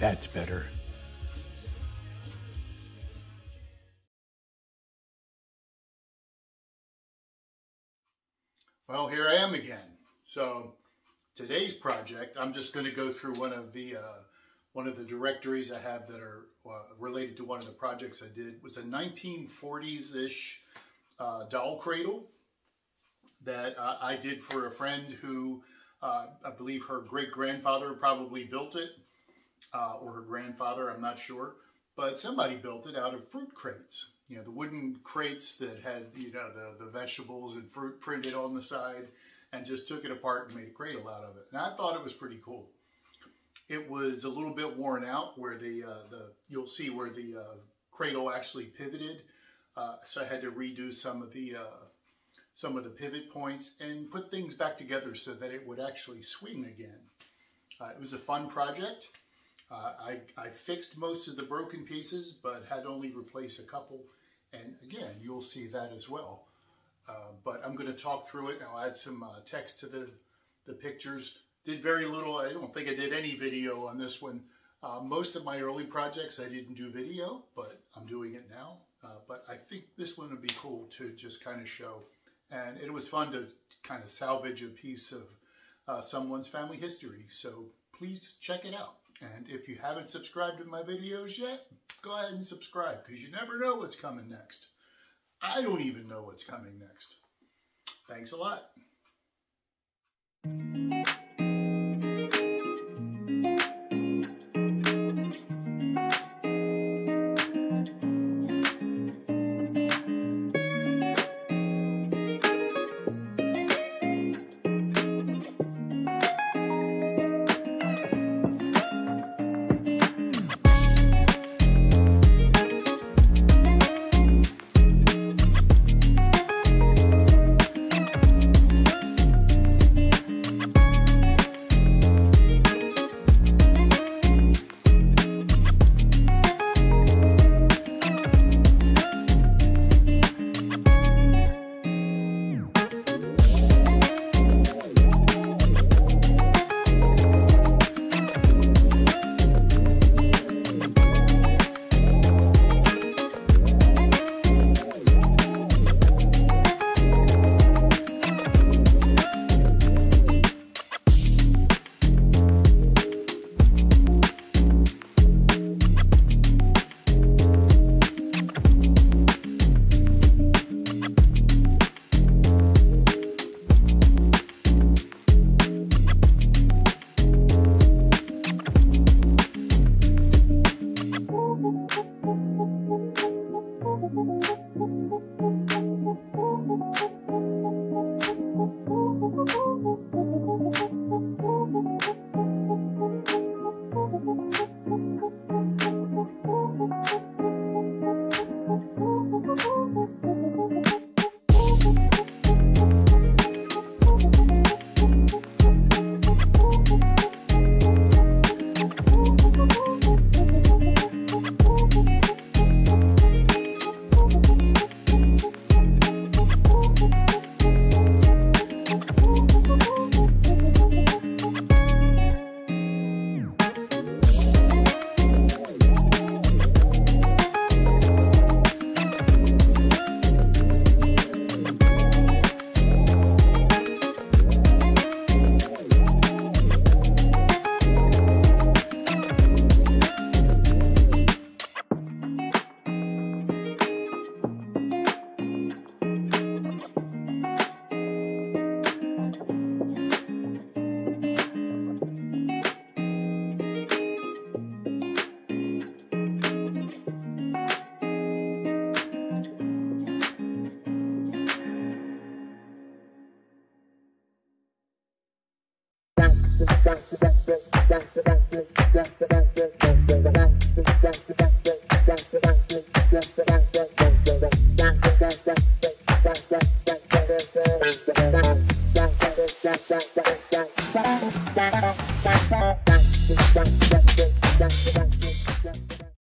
That's better. Well, here I am again. So today's project, I'm just going to go through one of the directories I have that are related to one of the projects I did. It was a 1940s-ish doll cradle that I did for a friend who I believe her great-grandfather probably built it, or her grandfather, I'm not sure. But somebody built it out of fruit crates. You know, the wooden crates that had, you know, the vegetables and fruit printed on the side, and just took it apart and made a cradle out of it. And I thought it was pretty cool. It was a little bit worn out where you'll see where the cradle actually pivoted. So I had to redo some of the pivot points and put things back together so that it would actually swing again. It was a fun project. I fixed most of the broken pieces, but had only replaced a couple. And again, you'll see that as well. But I'm going to talk through it. I'll add some text to the pictures. Did very little. I don't think I did any video on this one. Most of my early projects I didn't do video, but I'm doing it now. But I think this one would be cool to just kind of show. And it was fun to kind of salvage a piece of someone's family history. So please check it out. And if you haven't subscribed to my videos yet, go ahead and subscribe, because you never know what's coming next. I don't even know what's coming next. Thanks a lot.